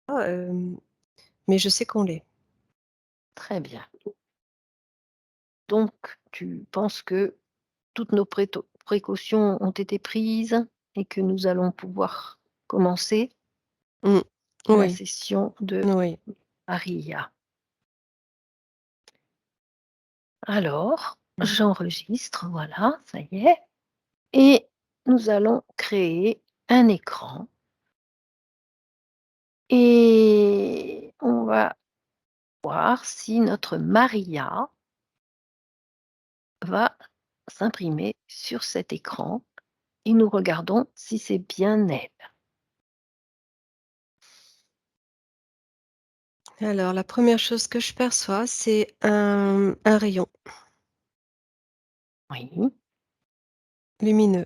hem, mais je sais qu'on l'est. Très bien. Donc tu penses que toutes nos précautions ont été prises et que nous allons pouvoir commencer Mmh. la Oui, session de oui. Maria. Alors, Mmh. j'enregistre, voilà, ça y est, et nous allons créer un écran et on va voir si notre Maria va s'imprimer sur cet écran et nous regardons si c'est bien elle. Alors la première chose que je perçois, c'est un rayon Oui, lumineux.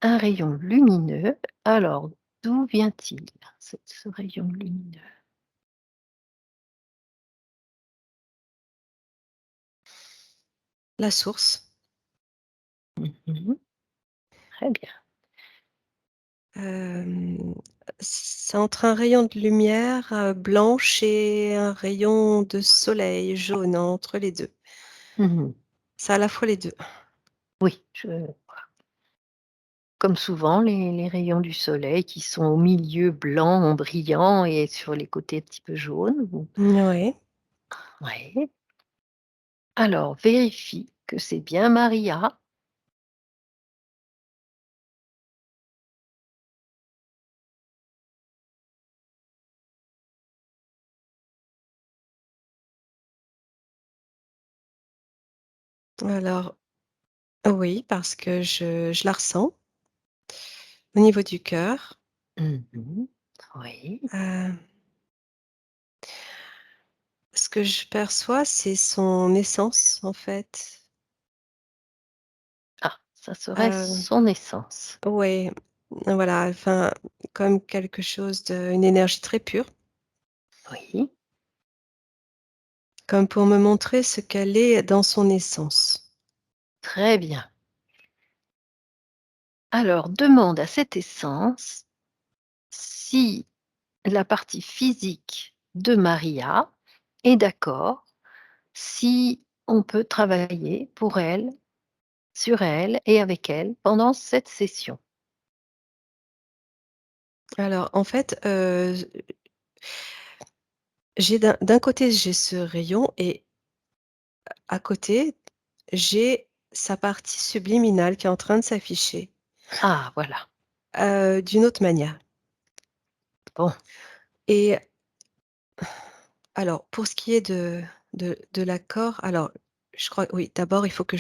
un rayon lumineux. Alors, d'où vient-il, ce rayon lumineux? La source, Mmh. Très bien. hem, c'est entre un rayon de lumière, blanche et un rayon de soleil jaune, entre les 2. Mmh. C'est à la fois les 2. Oui, je comme souvent les rayons du soleil qui sont au milieu blancs, brillants et sur les côtés un petit peu jaunes ou Ouais. ouais. Alors vérifie que c'est bien Maria. Alors oui, parce que je la ressens au niveau du cœur. Mmh. Oui. Heu, Ce que je perçois, c'est son essence, en fait. Ah, ça serait Heu, son essence. ouais, voilà, enfin, comme quelque chose de une énergie très pure, Oui, comme pour me montrer ce qu'elle est dans son essence. très bien. Alors demande à cette essence si la partie physique de Maria est d'accord, si on peut travailler pour elle, sur elle et avec elle pendant cette session. Alors, en fait, j'ai d'un côté, j'ai ce rayon et à côté, j'ai sa partie subliminale qui est en train de s'afficher, Ah voilà, d'une autre manière. bon, Et alors, pour ce qui est de l'accord, alors, je crois oui, d'abord, il faut que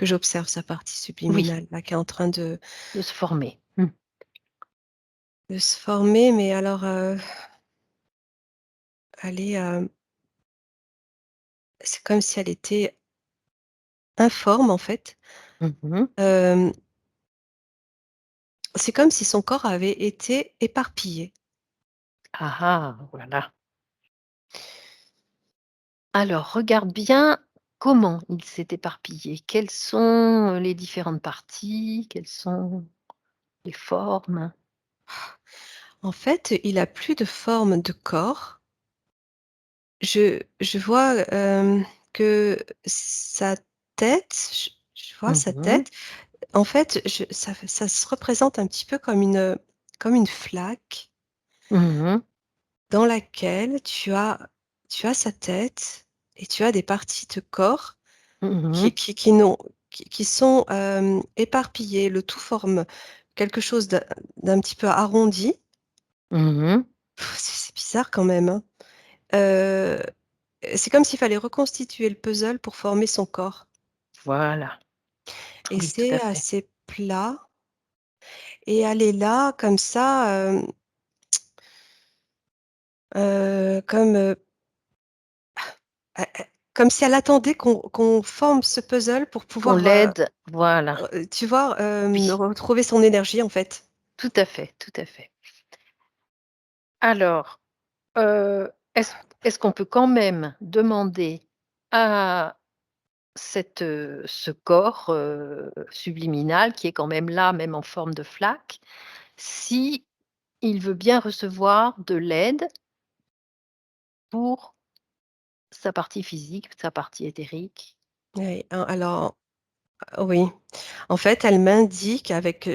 j'observe sa partie oui, subliminale là, qui est en train de se former. Mmh. de se former, mais alors, elle est, c'est comme si elle était informe, en fait. Mmh mh. Hem, c'est comme si son corps avait été éparpillé. Ah ah, voilà. Alors regarde bien comment il s'est éparpillé. Quelles sont, les différentes parties? Quelles sont les formes? En fait, il a plus de forme de corps. Je vois, que sa tête, je vois Mmh sa mh. tête. En fait, ça se représente un petit peu comme une flaque Mmh. dans laquelle tu as sa tête et tu as des parties de corps Mmh. qui n'ont qui sont, éparpillées. Le tout forme quelque chose d'un petit peu arrondi. Mmh. C'est bizarre quand même, hein? Heu, c'est comme s'il fallait reconstituer le puzzle pour former son corps Voilà. et Oui, tout à c'est fait. assez plat et elle est là comme ça, comme, comme si elle attendait qu'on forme ce puzzle pour Qu'on pouvoir, l'aide, voilà. tu vois, Oui, retrouver son énergie, en fait. tout à fait, tout à fait. Alors, est-ce qu'on peut quand même demander à ce corps, subliminal qui est quand même là, même en forme de flaque, si il veut bien recevoir de l'aide pour sa partie physique, sa partie éthérique. Oui, alors oui. En fait, elle m'indique avec,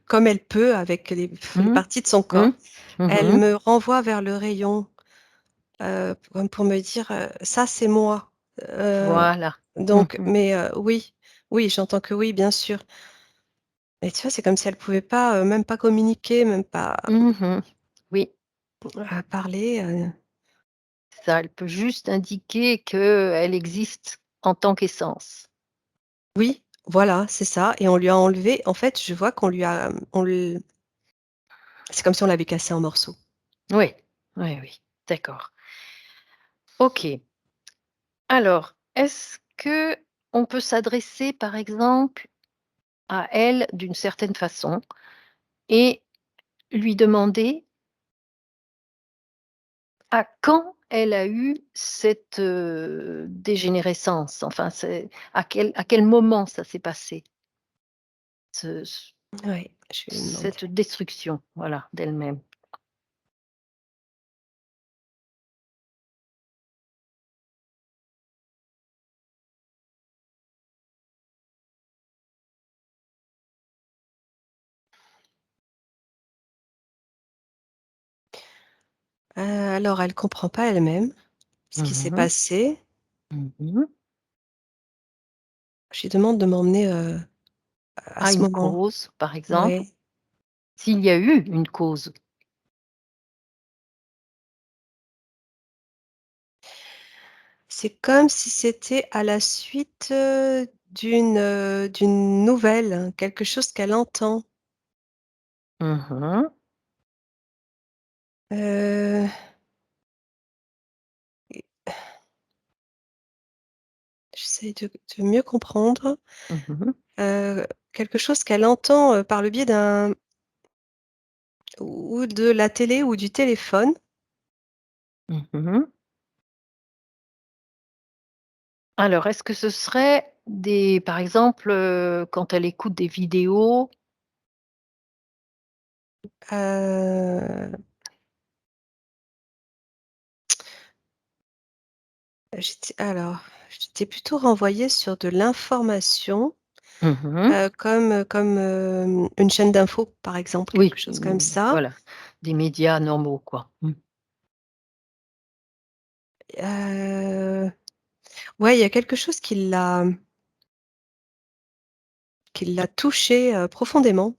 comme elle peut avec les Mmh. parties de son Mmh. corps, Mmh elle mh. me renvoie vers le rayon, comme pour me dire, «Ça, c'est moi». Heu, Voilà. Mmh donc mh. mais oui, oui, j'entends que oui, bien sûr. Mais tu vois, c'est comme si elle pouvait pas, même pas communiquer, même pas, Mmh. Oui, parler, ça, elle peut juste indiquer qu'elle existe en tant qu'essence. oui, voilà, c'est ça et on lui a enlevé en fait, je vois qu'on lui a, on l c'est comme si on l'avait cassé en morceaux. Oui, oui, oui, d'accord. OK. Alors, est-ce qu'on peut s'adresser, par exemple, à elle d'une certaine façon et lui demander à quand elle a eu cette, dégénérescence? Enfin, c'est à quel moment ça s'est passé? Ce Ouais, je vais lui demander. cette destruction, voilà, d'elle-même. Alors elle comprend pas elle-même ce qui s'est Mmh. passé. Mmh mh. Je lui demande de m'emmener, à À ce une moment. cause, par exemple, Ouais. s'il y a eu une cause. C'est comme si c'était à la suite, d'une nouvelle, quelque chose qu'elle entend. Mmh mh. Heu, et j'essaie de mieux comprendre, Mmh mh. quelque chose qu'elle entend, par le biais d'un ou de la télé ou du téléphone. Mmh mh. Alors, est-ce que ce serait des par exemple, quand elle écoute des vidéos. Heu, j'étais plutôt renvoyée sur de l'information, Mmh mh. comme une chaîne d'infos, par exemple, quelque Oui, chose comme ça. voilà, des médias normaux, quoi. Mmh. Heu, ouais, il y a quelque chose qui l'a touchée, profondément.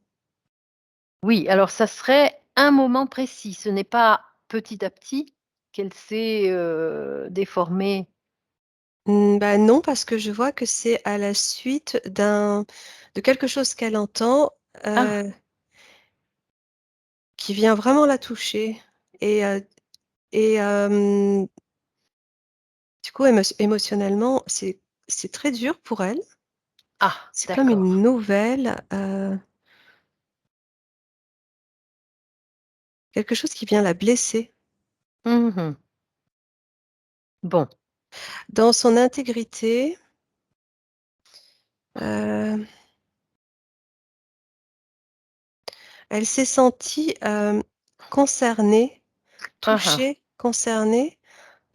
Oui, alors ça serait un moment précis, ce n'est pas petit à petit qu'elle s'est, déformée? Bah, non, parce que je vois que c'est à la suite de quelque chose qu'elle entend, Ah! heu, qui vient vraiment la toucher et du coup, émotionnellement, c'est très dur pour elle. Ah! C'est comme une D'accord. nouvelle, quelque chose qui vient la blesser. Mmh mh. Bon. Dans son intégrité, heu, elle s'est sentie, concernée, Hein, hein. concernée.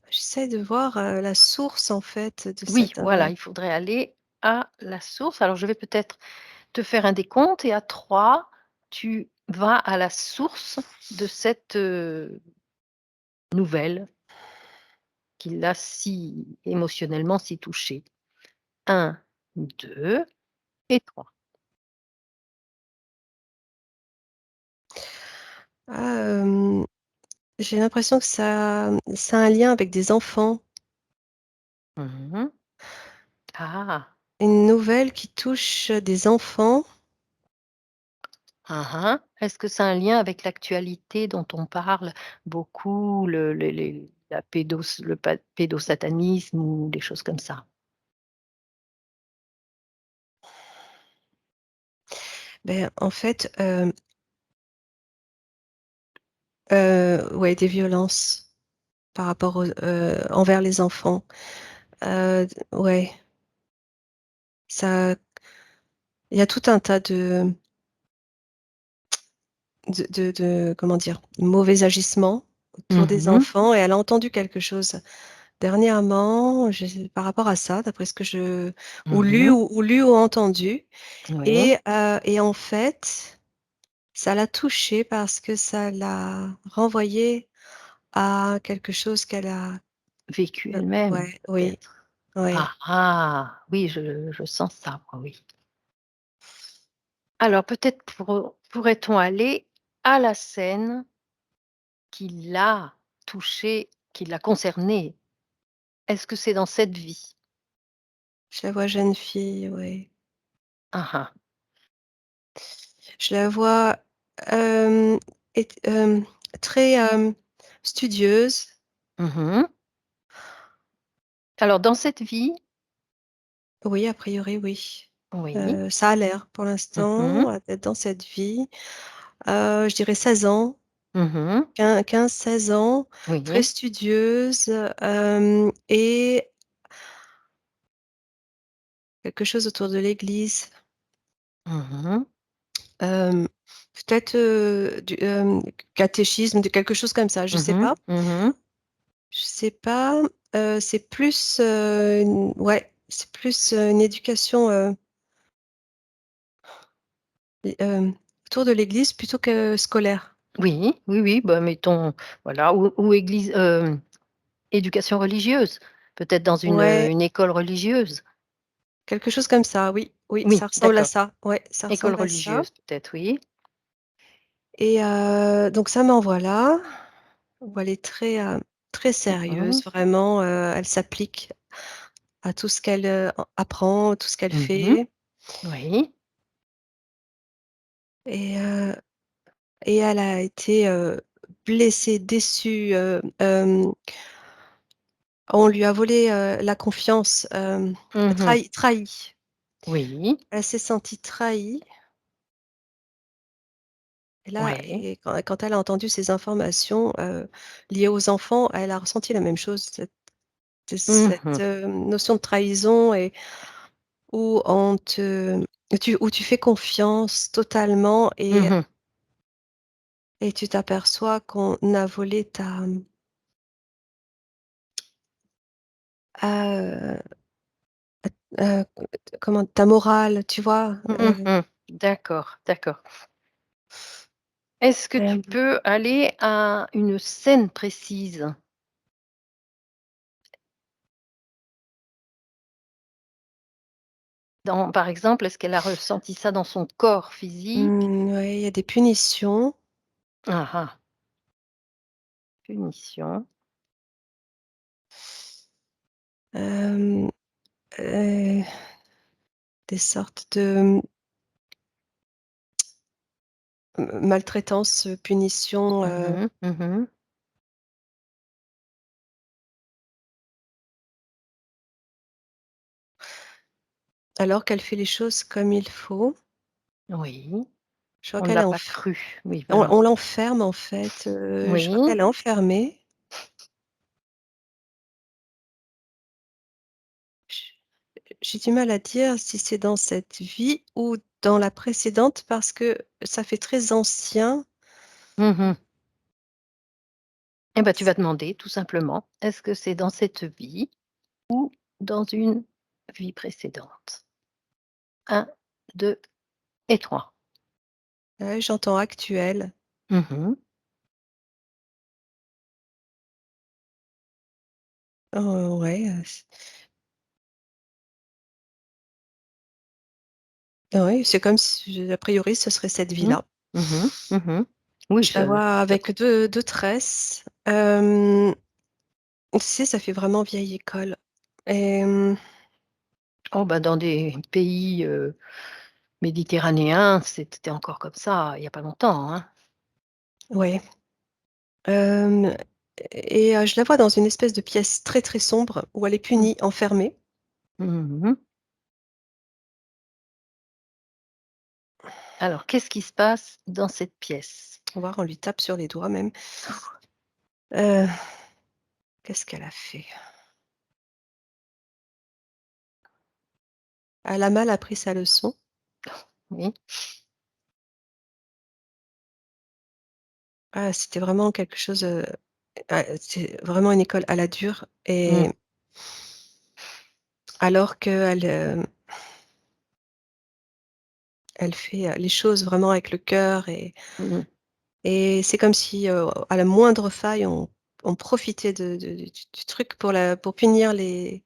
J'essaie de voir, la source en fait de Oui, cette, voilà, il faudrait aller à la source. Alors je vais peut-être te faire un décompte et à 3, tu vas à la source de cette, nouvelle qui l'a si émotionnellement si touchée. 1, 2 et 3. ah, j'ai l'impression que ça a un lien avec des enfants. Mmh mh. Ah! Une nouvelle qui touche, des enfants. Hein, hein. Est-ce que ça a un lien avec l'actualité dont on parle beaucoup, les la pédosatanisme ou des choses comme ça? Ben, en fait, ouais, des violences par rapport aux envers les enfants. Ouais, ça il y a tout un tas de de comment dire? Mauvais agissements autour des Mmh. enfants et elle a entendu quelque chose dernièrement, par rapport à ça, d'après ce que je Mmh. ou lu ou entendu Oui, et en fait, ça l'a touchée parce que ça l'a renvoyée à quelque chose qu'elle a vécu elle-même ouais, oui, peut-être. ouais. Ah ah! Oui, je sens ça moi, oui. Alors peut-être pourrait-on aller à la scène qui l'a touchée, qui l'a concernée. Est-ce que c'est dans cette vie? Je la vois jeune fille, ouais. Ah ah. Je la vois, hem, et très, studieuse. Mmh. Alors dans cette vie Oui, a priori, oui. oui. Ça a l'air pour Mmh. l'instant, d'être dans cette vie. Je dirais 16 ans, Mmh. 15-16 ans, très Oui. studieuse, et quelque chose autour de l'église. Mmh. Hem, peut-être, du, catéchisme, de quelque chose comme ça, je sais Mmh. pas. Mmh. Je sais pas, c'est plus, une ouais, c'est plus, une éducation, autour de l'église plutôt que scolaire. Oui, oui, oui, bah, mettons, voilà, ou église, éducation religieuse, peut-être dans Ouais, une école religieuse? quelque chose comme ça, oui, oui, Oui, ça ressemble à d'accord. ça. Ouais, ça École ressemble à ça religieuse peut-être, oui. et donc ça m'envoie là, où elle est très, très Mmh. sérieuse vraiment, elle s'applique à tout ce qu'elle, apprend, tout ce qu'elle Mmh. fait Oui. et elle a été, blessée, déçue, on lui a volé, la confiance, Mmh. trahie. Oui. Elle s'est sentie trahie et là Oui. et quand elle a entendu ces informations, liées aux enfants, elle a ressenti la même chose, cette, Mmh. notion de trahison et où on te où tu fais confiance totalement Mmh. et tu t'aperçois qu'on a volé ta, heu heu, comment ta morale, tu vois? Mmh. D'accord, d'accord. Est-ce que tu Hem, peux aller à une scène précise? Dans par exemple, est-ce qu'elle a ressenti ça dans son corps physique? ouais, il y a des punitions, Ah ah, punition. hem, heu, des sortes de, maltraitance, punition, Mmh mh. Mmh. alors qu'elle fait les choses comme il faut. Oui, Je crois on ne qu'elle est l'a pas cru. Oui, on voilà. on l'enferme en fait, je crois Oui. qu'elle est enfermée. J j'ai du mal à dire si c'est dans cette vie ou dans la précédente parce que ça fait très ancien. Mmh mh. Et bah, tu vas demander tout simplement, est-ce que c'est dans cette vie ou dans une vie précédente? Un, 2 et 3. Ouais, j'entends actuel. Mmh mh. Ouais, ouais, c'est comme si a priori ce serait cette Mmh. vie-là. Mmh mh. Mmh. Oui, Je la vois ça avec co 2 tresses, tu sais, ça fait vraiment vieille école et oh bah, dans des pays, méditerranéens, c'était encore comme ça il y a pas longtemps, hein. ouais, hem et je la vois dans une espèce de pièce très, très sombre où elle est Mmh. punie, enfermée. Mmh mh. Alors qu'est-ce qui se passe dans cette pièce? On va voir, on lui tape sur les doigts même. Heu, qu'est-ce qu'elle a fait? Elle a mal appris sa leçon. Oui. C'était vraiment quelque chose, c'est vraiment une école à la dure Mmh. et alors qu'elle, elle fait, les choses vraiment avec le cœur Mmh. et c'est comme si, à la moindre faille, on profitait de du truc pour punir Les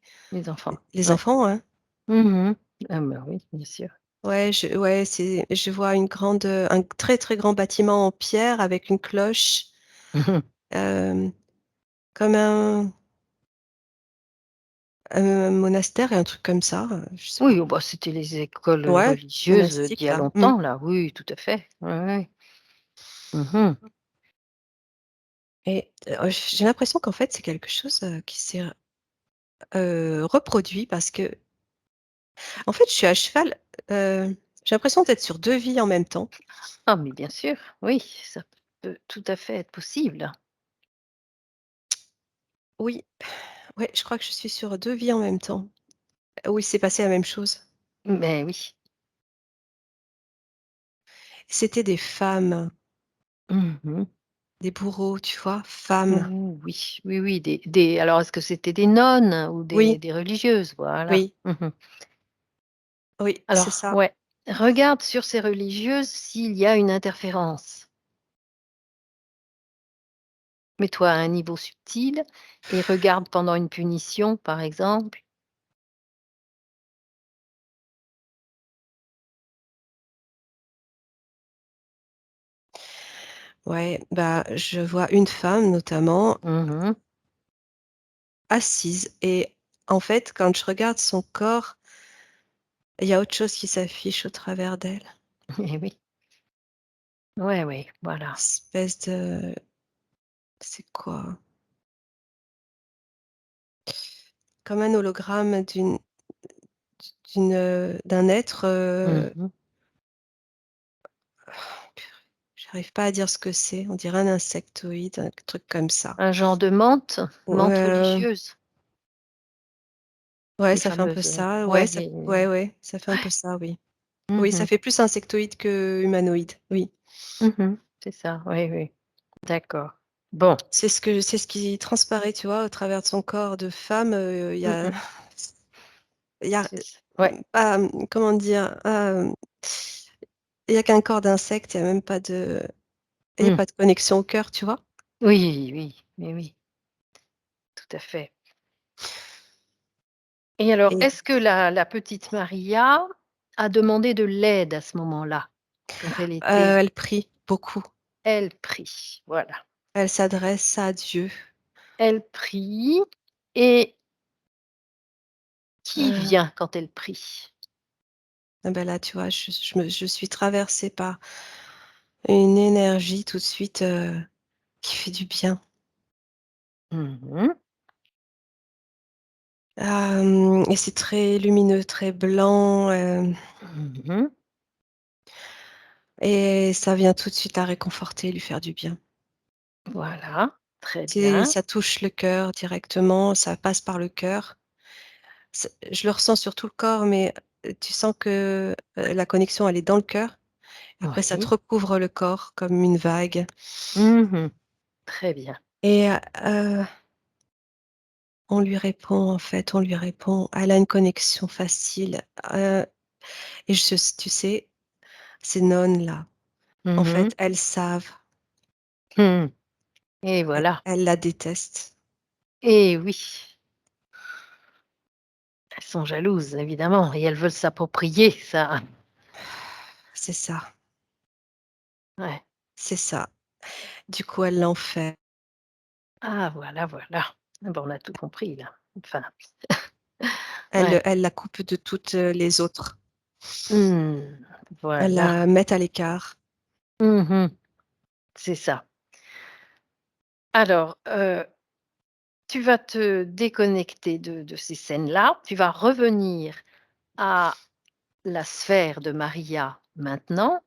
enfants, les ouais. enfants, hein. Mmh mh. Ah bah, oui, bien sûr. Ouais, je vois un très, très grand bâtiment en pierre avec une cloche, Mmh. hem, comme un monastère et un truc comme ça, je sais Oui, pas. oh bah, c'était les écoles, Ouais, religieuses, d'il monastique y a là. Mmh. longtemps là, oui, tout à fait. Ouais, ouais. Mmh mh. Et j'ai l'impression qu'en fait, c'est quelque chose, qui s'est, reproduit parce que en fait, je suis à cheval, j'ai l'impression d'être sur 2 vies en même temps. Ah mais bien sûr, oui, ça peut tout à fait être possible. Oui, ouais, je crois que je suis sur 2 vies en même temps, où il s'est passé la même chose. Mais oui. C'était des femmes, Mmh mh. des bourreaux, tu vois? Femmes. Oui, oui, oui, des alors est-ce que c'était des nonnes ou Oui, des religieuses? Voilà. oui, Mmh mh. oui, c'est Alors ça. ouais, regarde sur ces religieuses s'il y a une interférence. Mets-toi à un niveau subtil et regarde pendant une punition, par exemple. Ouais, bah, je vois une femme notamment Mmh mh. assise et en fait, quand je regarde son corps, il y a autre chose qui s'affiche au travers d'elle. Eh oui. Ouais, ouais, voilà. Espèce de c'est quoi? Comme un hologramme d'un être, Mmh mh. j'arrive pas à dire ce que c'est, on dirait un insectoïde, un truc comme ça. Un genre de menthe, Ou menthe religieuse, ouais, les ça fait un peu fameuses, ça, ouais, ouais, ouais, ça fait un peu ouais. ça, oui. Mmh Oui, ça mh. fait plus insectoïde que humanoïde, oui. Mmh mh. C'est ça, oui, oui. D'accord. Bon. C'est ce qui transparaît, tu vois, au travers de son corps de femme, Mmh mh. il y a, C'est ça. Ouais. pas, comment dire? Il y a qu'un corps d'insecte, il y a même pas de il y a Mmh. pas de connexion au cœur, tu vois? Oui, oui, oui, oui, tout à fait. Et alors, Et est-ce que la petite Maria a demandé de l'aide à ce moment-là? Quand elle était elle prie beaucoup. elle prie, voilà. Elle s'adresse à Dieu. Elle prie et qui Heu, vient quand elle prie? bah, là, tu vois, je suis traversée par une énergie tout de suite, qui fait du bien. Mmh mh. Et c'est très lumineux, très blanc, Mmh mh. et ça vient tout de suite la réconforter, lui faire du bien. Voilà, très C'est bien. ça touche le cœur directement, ça passe par le cœur. Je le ressens sur tout le corps, mais tu sens que, la connexion, elle est dans le cœur. Après ça te Oui. recouvre le corps comme une vague Mmh mh. Très bien. et on lui répond, en fait, on lui répond. Elle a une connexion facile, et tu sais, ces nonnes-là, en Mmh fait, mh. elles savent, Mmh. Et voilà. elles la détestent. Et oui, elles sont jalouses évidemment et elles veulent s'approprier ça. C'est ça, Ouais. c'est ça. Du coup, elles l'en fait. Ah voilà, voilà. Ah bah, on a tout compris là. Enfin, Elles ouais. elles la coupent de toutes, les autres. Mmh. Elles Voilà. la mettent à l'écart. Mmh mh. C'est ça. Alors, tu vas te déconnecter de ces scènes-là. Tu vas revenir à la sphère de Maria maintenant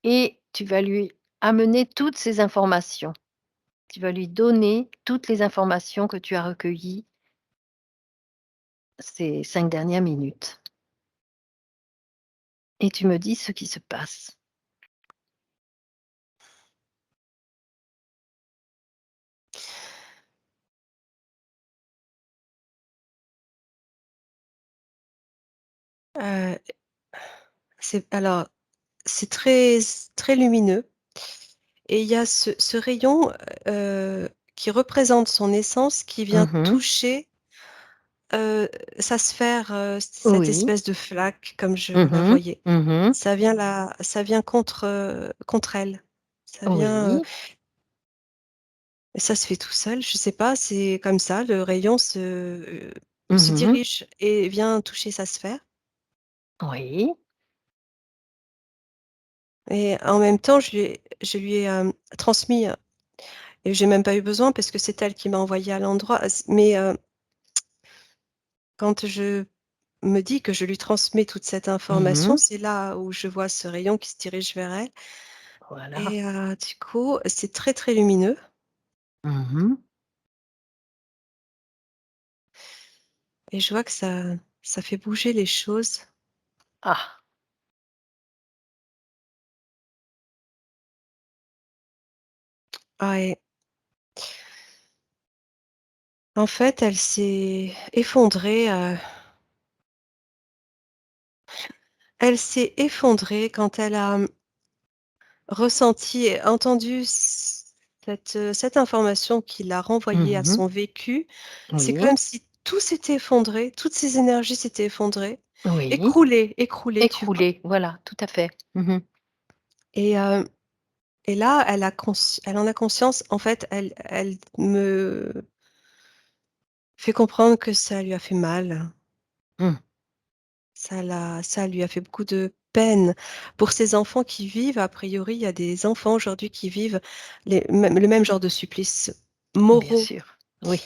et tu vas lui amener toutes ces informations. Tu vas lui donner toutes les informations que tu as recueillies ces 5 dernières minutes et tu me dis ce qui se passe. Heu, alors, c'est très très lumineux et il y a ce rayon, qui représente son essence qui vient Mmh. toucher, heu, sa sphère, cette Oui. espèce de flaque comme je la Mmh. voyais. Mmh. Ça vient contre elle. Ça vient, Oui. ça se fait tout seul, je sais pas, c'est comme ça, le rayon se Mmh. dirige et vient toucher sa sphère Oui. et en même temps, je lui ai, transmis, et j'ai même pas eu besoin parce que c'est elle qui m'a envoyé à l'endroit, mais quand je me dis que je lui transmets toute cette information, Mmh. c'est là où je vois ce rayon qui se dirige vers elle Voilà. et du coup, c'est très, très lumineux Mmh. et je vois que ça fait bouger les choses. Ah! Ah et en fait, elle s'est effondrée quand elle a, ressenti et entendu cette information qui l'a renvoyée à Mmh. son vécu. C'est Oui. comme si tout s'était effondré, toutes ses énergies s'étaient effondrées, Oui. écroulées, tu vois? Écroulé, voilà, tout à fait. Mmh. Et et là, elle en a conscience. En fait, elle me fait comprendre que ça lui a fait mal. Mmh. Ça lui a fait beaucoup de peine pour ces enfants qui vivent, a priori, il y a des enfants aujourd'hui qui vivent le même genre de supplices Bien moraux. sûr. Oui,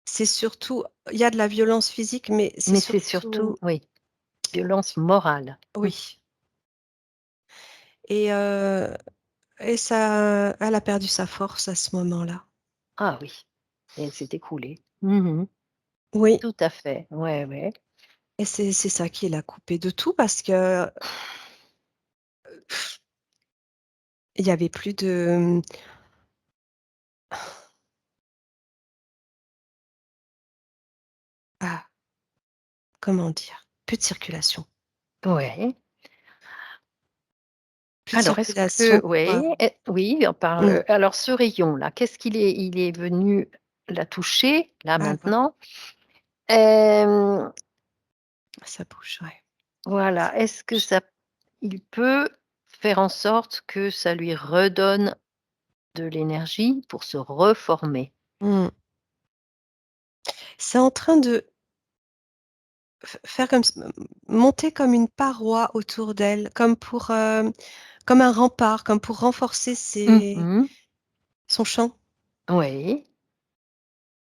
C'est surtout il y a de la violence physique, mais c'est mais c'est surtout surtout oui, violence morale. Mmh. oui et ça elle a perdu sa force à ce moment-là. Ah oui, et elle s'est écroulée. Mmh. Oui Tout à fait. Ouais, ouais. et c'est ça qui l'a coupée de tout parce que il y avait plus de, ah, comment dire? Plus de circulation. Ouais. Plus de Alors est-ce circulation que pour, oui, oui, on parle, mmh, alors ce rayon-là, qu'est-ce qu'il est venu la toucher, là, ah voilà, maintenant? Hem, ça bouge, ouais. voilà, Ça est-ce que bouge. ça il peut faire en sorte que ça lui redonne de l'énergie pour se reformer? Mmh. C'est en train de faire comme monter comme une paroi autour d'elle, comme pour, comme un rempart, comme pour renforcer Mmh. son champ, Oui,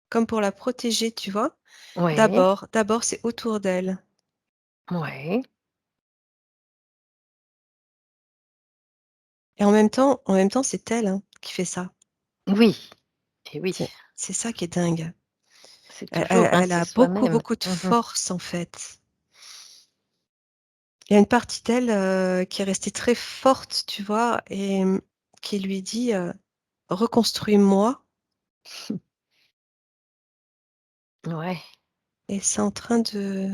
comme pour la protéger, tu vois? oui, D'abord, c'est autour d'elle oui, et en même temps, c'est elle, hein, qui fait ça. oui, et oui, C'est ça qui est dingue. c'est toujours, hein, Elle c'est a beaucoup, soi-même. beaucoup de Mmh. force, en fait. Il y a une partie d'elle, qui est restée très forte, tu vois? Et qui lui dit, «Reconstruis-moi» Ouais. et c'est en train de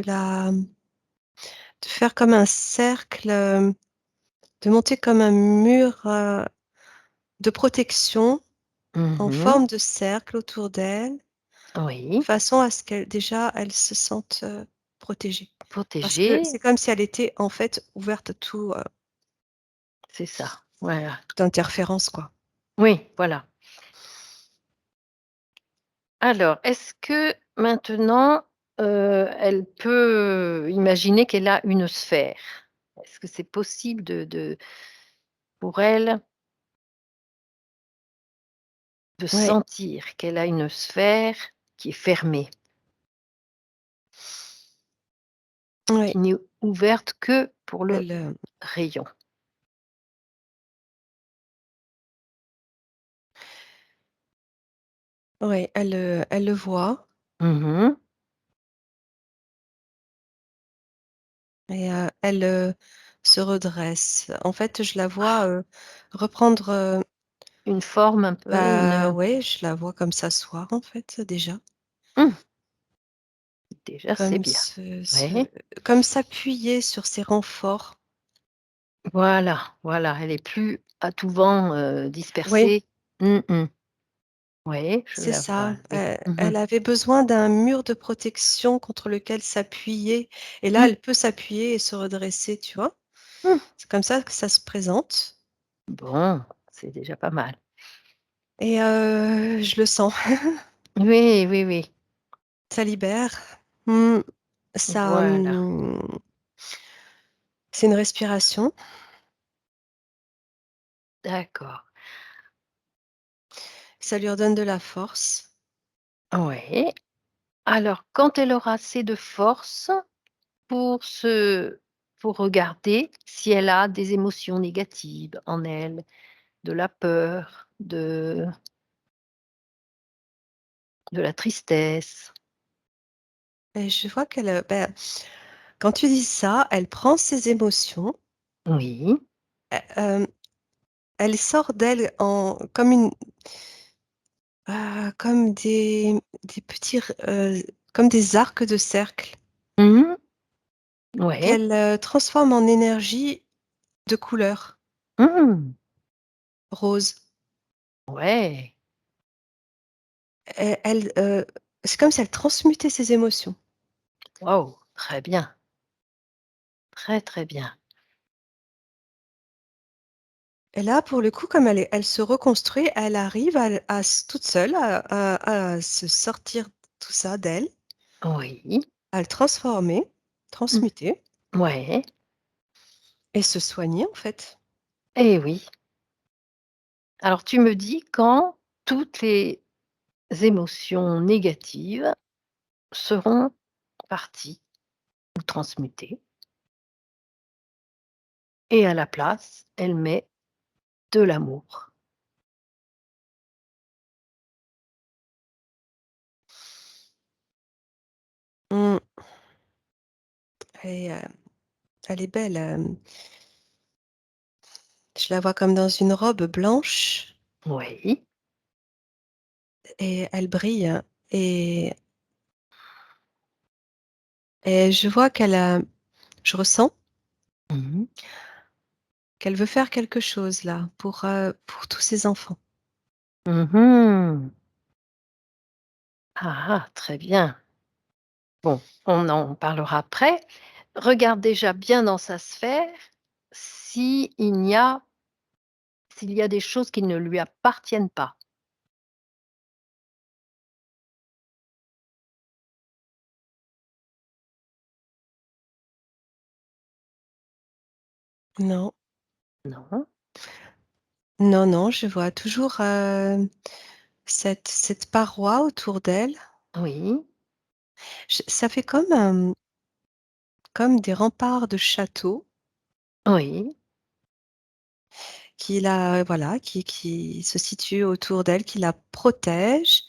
la de faire comme un cercle, de monter comme un mur, de protection en Mmh. forme de cercle autour d'elle, de Oui, façon à ce qu'elle déjà, elle se sente, protégée. Parce que protégé, c'est comme si elle était, en fait, ouverte à c'est ça, voilà. toute interférence, quoi. Oui, voilà. Alors, est-ce que maintenant, elle peut imaginer qu'elle a une sphère? Est-ce que c'est possible de pour elle, de Ouais, sentir qu'elle a une sphère qui est fermée, ouais, qui n'est ouverte que pour le elle, rayon? ouais, elle le voit Mmh. et elle, se redresse. En fait, je la vois, reprendre, Une forme un peu, bah, une, ouais, je la vois comme s'asseoir, en fait, déjà. mmh, déjà c'est comme bien. se se Oui, comme s'appuyer sur ses renforts. voilà, voilà, elle est plus à tout vent, Oui, dispersée. Mmh mh. Oui, je c'est la ça. vois, oui. Mmh mh. Elle avait besoin d'un mur de protection contre lequel s'appuyer et là, Mmh. elle peut s'appuyer et se redresser, tu vois? Mmh. C'est comme ça que ça se présente Bon, c'est déjà pas mal. et je le sens. Oui, oui, oui. Ça libère. Mmh. Ça, Voilà, c'est une respiration. d'accord. Ça lui redonne de la force. Oui. Alors quand elle aura assez de force pour se pour regarder si elle a des émotions négatives en elle, de la peur, de la tristesse. Et je vois qu'elle, quand tu dis ça, elle prend ses émotions, Oui. elle sort d'elle en comme une comme des petits comme des arcs de cercle Mmh. Ouais. qu'elle, transforme en énergie de couleur Mmh. rose. Ouais. Et elle, c'est comme si elle transmutait ses émotions. Waouh, très bien, très, très bien. Et là, pour le coup, comme elle se reconstruit, elle arrive à s toute seule à se sortir tout ça d'elle, Oui. à le transformer, Mmh. transmuter Ouais. et se soigner, en fait. Et oui. Alors tu me dis quand toutes les émotions négatives seront parties ou transmutées et à la place, elle met de l'amour. Mmh. Et elle est belle, je la vois comme dans une robe blanche Oui. et elle brille et je vois je ressens Mmh. qu'elle veut faire quelque chose là pour tous ses enfants. Mmh. Ah ah, très bien. Bon, on en parlera après. Regarde déjà bien dans sa sphère s'il n'y a s'il y a des choses qui ne lui appartiennent pas. Non, Non? non, non, je vois toujours, cette paroi autour d'elle. Oui, Ça fait comme des remparts de château oui. qui la voilà, qui se situent autour d'elle, qui la protègent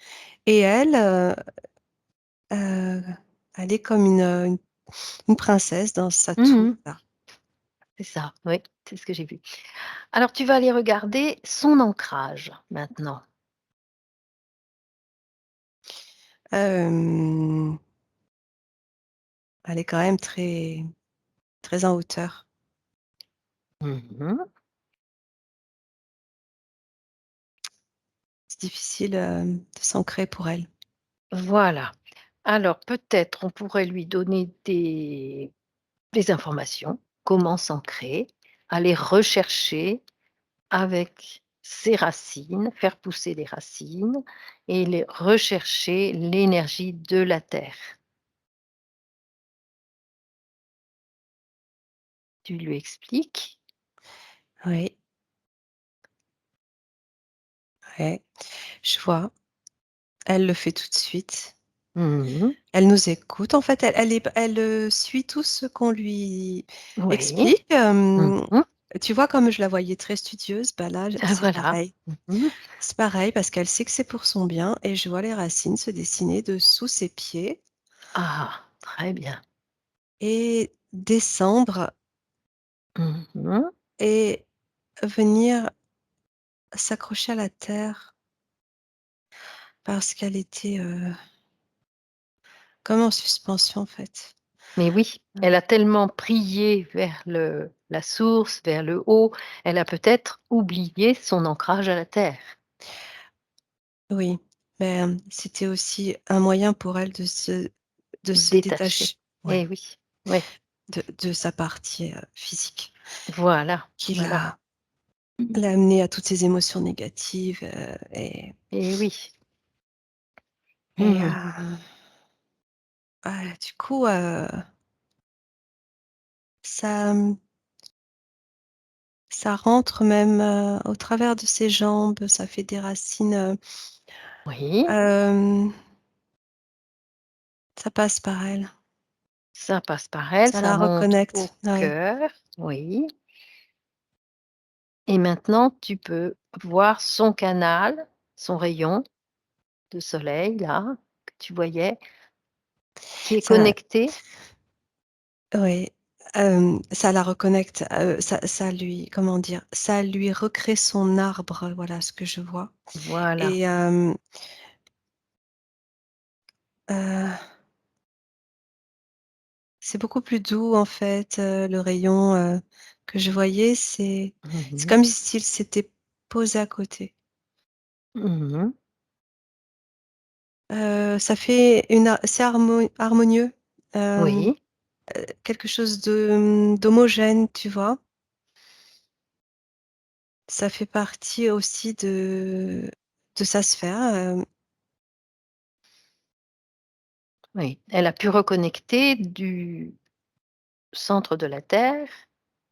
et elle, heu, elle est comme une princesse dans sa tour Mmh. là. C'est ça, oui, c'est ce que j'ai vu. Alors tu vas aller regarder son ancrage maintenant. Hem, Elle est quand même très très en hauteur. Mmh. C'est difficile, de s'ancrer pour elle. Voilà. Alors peut-être on pourrait lui donner des informations, comment s'ancrer, aller rechercher avec ses racines, faire pousser les racines et les rechercher l'énergie de la terre. Tu lui expliques? Oui, ouais, je vois. Elle le fait tout de suite. Mmh. Elle nous écoute. En fait, elle, suit tout ce qu'on lui Oui. explique. Mmh. Tu vois, comme je la voyais très studieuse, bah, là, Ah c'est voilà. pareil. Mmh. C'est pareil parce qu'elle sait que c'est pour son bien et je vois les racines se dessiner dessous ses pieds Ah, très bien. et descendre Mmh. et venir s'accrocher à la terre parce qu'elle était, comme en suspension, en fait. Mais oui, elle a tellement prié vers la source, vers le haut, elle a peut-être oublié son ancrage à la terre. Oui, mais, c'était aussi un moyen pour elle de se Détachée. détacher, ouais, Eh oui, oui, de sa partie, physique voilà, qui voilà. l'a amenée à toutes ces émotions négatives, Eh oui. et Mmh. du coup, ça, ça rentre même, au travers de ses jambes, ça fait des racines, Oui, hem, ça passe par elle, ça passe par elle, ça ça la monte au reconnecte, ouais. cœur, oui, et maintenant tu peux voir son canal, son rayon de soleil là, que tu voyais, qui est Ça connecté. Oui, ça la reconnecte, ça lui comment dire? Ça lui recrée son arbre, voilà ce que je vois Voilà. et heu, c'est beaucoup plus doux en fait, le rayon, que je voyais, c'est Mmh. comme s'il s'était posé à côté. Mmh. Ça fait une har c'est harmonieux, Oui. quelque chose d'homogène, tu vois? Ça fait partie aussi de sa sphère, Oui, elle a pu reconnecter du centre de la Terre,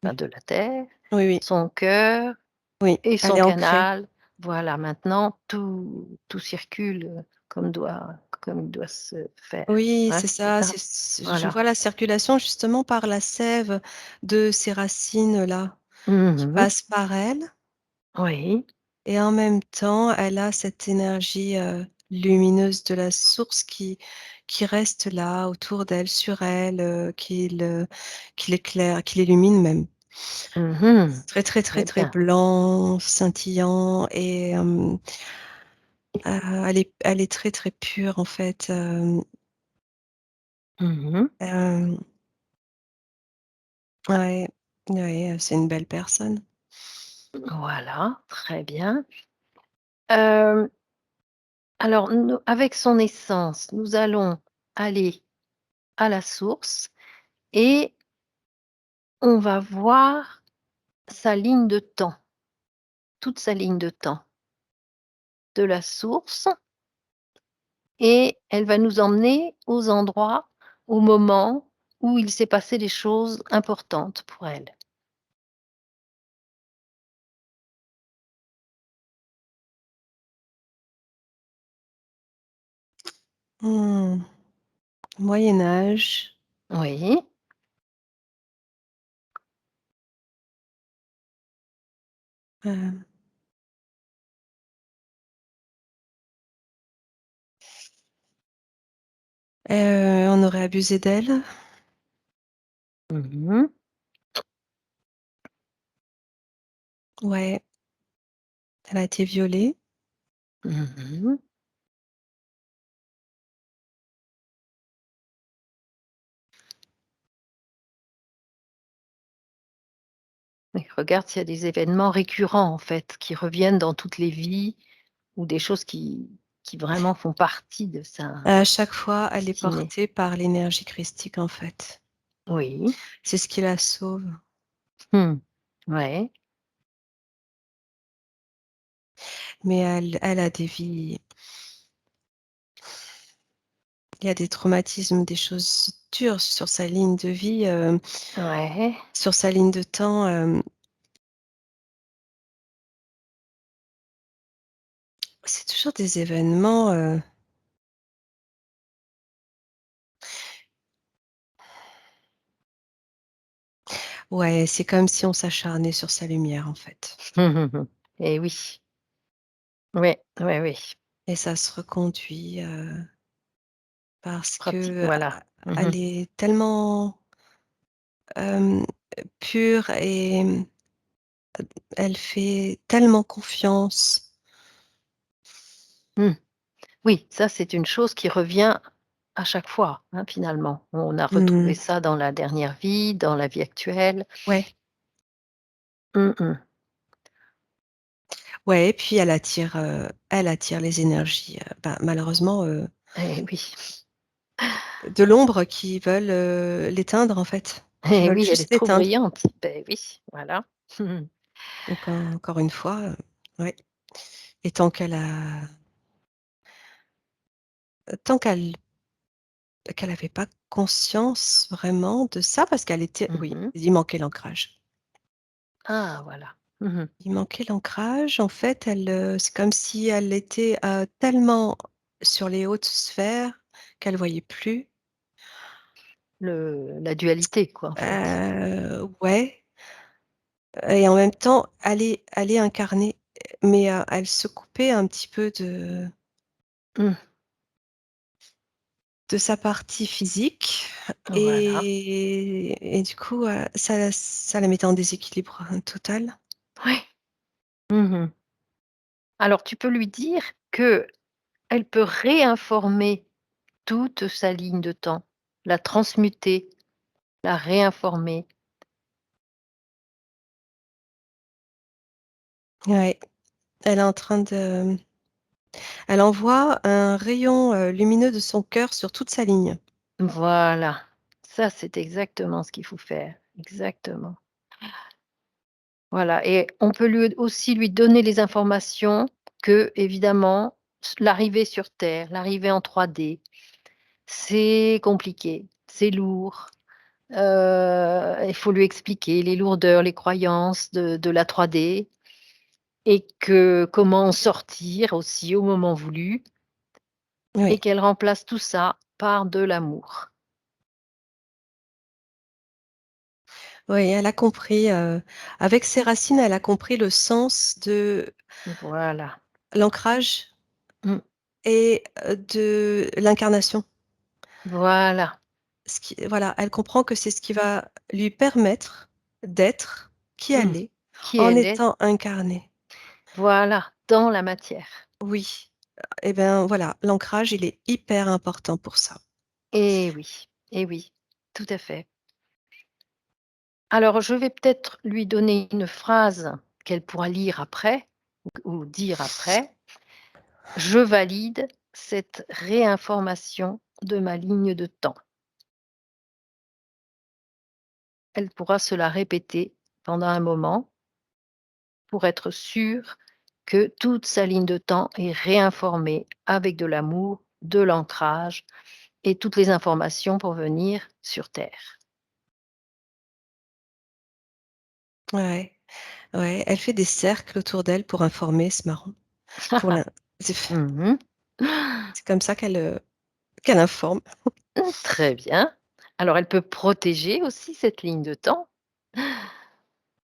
enfin de la Terre, oui, oui, son cœur oui, et elle son est ancrée. canal. Voilà, maintenant tout circule, comme il doit se faire, Oui, hein, c'est c'est ça, ça? je Voilà. vois la circulation justement par la sève de ces racines-là qui Mmh. passent par elle Oui. et en même temps, elle a cette énergie, lumineuse de la source qui reste là autour d'elle, sur elle, qui l'éclaire, qui l'illumine même. Mmh. Très, très, très, Très très bien. blanc, scintillant et elle est très, très pure en fait, Mmh. hem Ouais, ouais, c'est une belle personne. Voilà, très bien. Hem, alors nous avec son essence, nous allons aller à la source et on va voir sa ligne de temps, toute sa ligne de temps de la source, et elle va nous emmener aux endroits, aux moments où il s'est passé des choses importantes pour elle. Mmh. Moyen Âge, Oui. heu on aurait abusé d'elle. Mmh. Ouais, elle a été violée. Mmh. Et regarde s'il y a des événements récurrents, en fait, qui reviennent dans toutes les vies ou des choses qui vraiment font partie de sa À chaque fois, elle est destinée. portée par l'énergie christique, en fait. Oui. C'est ce qui la sauve. Mmh. Ouais. Mais elle a des vies il y a des traumatismes, des choses dures sur sa ligne de vie, Ouais. sur sa ligne de temps, c'est toujours des événements, ouais, c'est comme si on s'acharnait sur sa lumière, en fait. Et oui. Oui, oui, oui. Et ça se reconduit, parce Pratique, que, voilà. Mmh. elle est tellement, hem, pure et elle fait tellement confiance. Mmh. Oui, ça, c'est une chose qui revient à chaque fois, hein, finalement. On a retrouvé Mmh. ça dans la dernière vie, dans la vie actuelle. Ouais, Mmh mh. ouais et puis elle attire les énergies, bah, malheureusement, Eh oui, de l'ombre qui veulent, l'éteindre, en fait, qui eh veulent oui, elle juste est trop l'éteindre. brillante. Beh oui, voilà. Donc encore une fois, ouais et tant qu'elle avait pas conscience vraiment de ça parce qu'elle était Mmh oui, mh. il manquait l'ancrage. Ah voilà. Mmh mh. Il manquait l'ancrage. En fait, c'est comme si elle était, tellement sur les hautes sphères qu'elle voyait plus. La dualité quoi, en fait. Ouais et en même temps, elle est incarnée, mais elle se coupait un petit peu Mmh. de sa partie physique Voilà. et du coup, ça la mettait en déséquilibre, total. Ouais. Mmh mh. Alors tu peux lui dire qu'elle peut réinformer toute sa ligne de temps, la transmuter, la réinformer. Ouais, elle est en train de elle envoie un rayon, lumineux de son cœur sur toute sa ligne. Voilà, ça c'est exactement ce qu'il faut faire, exactement. Voilà et on peut lui aussi lui donner les informations que, évidemment, l'arrivée sur terre, l'arrivée en 3D, c'est compliqué, c'est lourd, il faut lui expliquer les lourdeurs, les croyances de la 3D et que comment en sortir aussi au moment voulu Oui, et qu'elle remplace tout ça par de l'amour. oui, elle a compris, avec ses racines, elle a compris le sens de Voilà. l'ancrage Mmh. et de l'incarnation. Voilà. Ce qui voilà, elle comprend que c'est ce qui va lui permettre d'être qui Mmh. elle est, Qui en elle est, étant incarnée. voilà, dans la matière. Oui, et ben, voilà, l'ancrage, il est hyper important pour ça. Et oui, tout à fait. Alors je vais peut-être lui donner une phrase qu'elle pourra lire après ou dire après. Je valide cette réinformation de ma ligne de temps. Elle pourra se la répéter pendant un moment pour être sûre que toute sa ligne de temps est réinformée avec de l'amour, de l'ancrage et toutes les informations pour venir sur terre. Ouais, ouais, elle fait des cercles autour d'elle pour informer, c'est marrant. Pour l'in c'est Mmh. c'est comme ça qu'elle informe. Très bien. Alors elle peut protéger aussi cette ligne de temps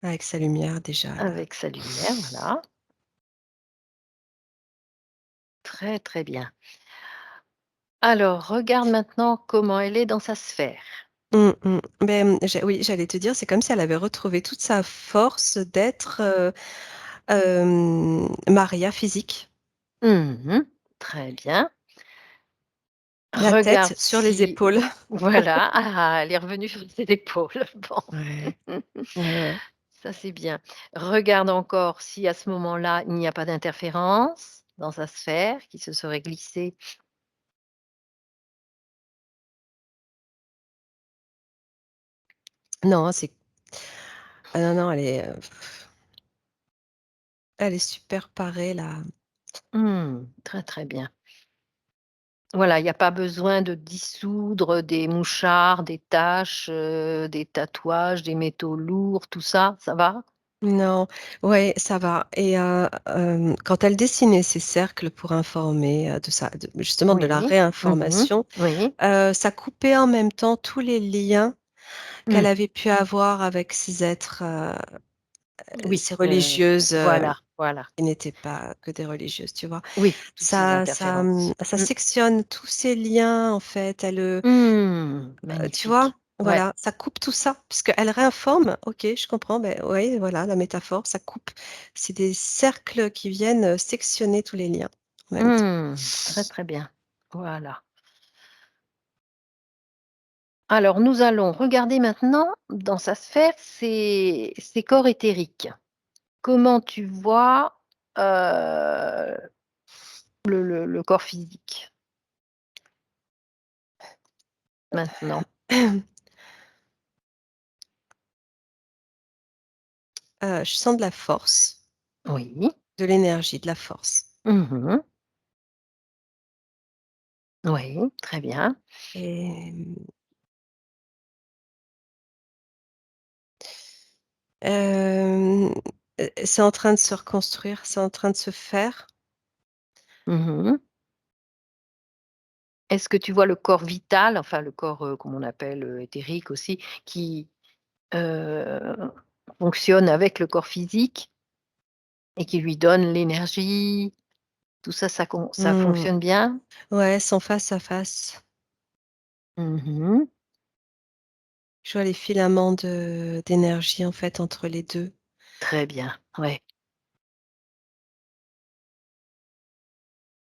Avec sa lumière déjà là. avec sa lumière, voilà. Très, très bien. Alors regarde maintenant comment elle est dans sa sphère. Mmh mh. Beh, oui, j'allais te dire, c'est comme si elle avait retrouvé toute sa force d'être, Maria physique, Mmh. Très bien. la tête Regarde sur les si épaules. voilà, ah, elle est revenue sur ses épaules. Ouais, Bon, ouais, ouais. ça c'est bien. Regarde encore si à ce moment-là, il n'y a pas d'interférence dans sa sphère qui se serait glissée. Non, non, non, elle est super parée là. Très, très bien. Voilà, il n'y a pas besoin de dissoudre des mouchards, des taches, des tatouages, des métaux lourds, tout ça, ça va? Non, ouais, ça va et quand elle dessinait ces cercles pour informer, de justement de la Oui. Mmh. réinformation, Oui. ça coupait en même temps tous les liens qu'elle Mmh. avait pu avoir avec ces êtres, Oui, ces religieuses, voilà, voilà. qui n'étaient pas que des religieuses, tu vois? Oui, toutes ces Ça interférences. ça Mmh. sectionne tous ces liens en fait, tu vois? Magnifique. Ouais. Voilà, ça coupe tout ça, puisqu'elle réinforme, OK, je comprends, beh, oui, voilà la métaphore, ça coupe. C'est des cercles qui viennent, sectionner tous les liens en même temps. Très, très bien. Voilà. Alors nous allons regarder maintenant dans sa sphère ses corps éthériques. Comment tu vois, heu, le corps physique maintenant? Je sens de la force, Oui. de l'énergie, de la force Mmh. Oui, très bien. et c'est en train de se reconstruire, c'est en train de se faire. Mmh. Est-ce que tu vois le corps vital, enfin le corps, comme on appelle, éthérique aussi, qui, heu, fonctionne avec le corps physique et qui lui donne l'énergie? Tout ça, ça Mmh, fonctionne bien? ouais, sont face à face. Mmh. Je vois les filaments de d'énergie, en fait, entre les 2. Très bien, ouais.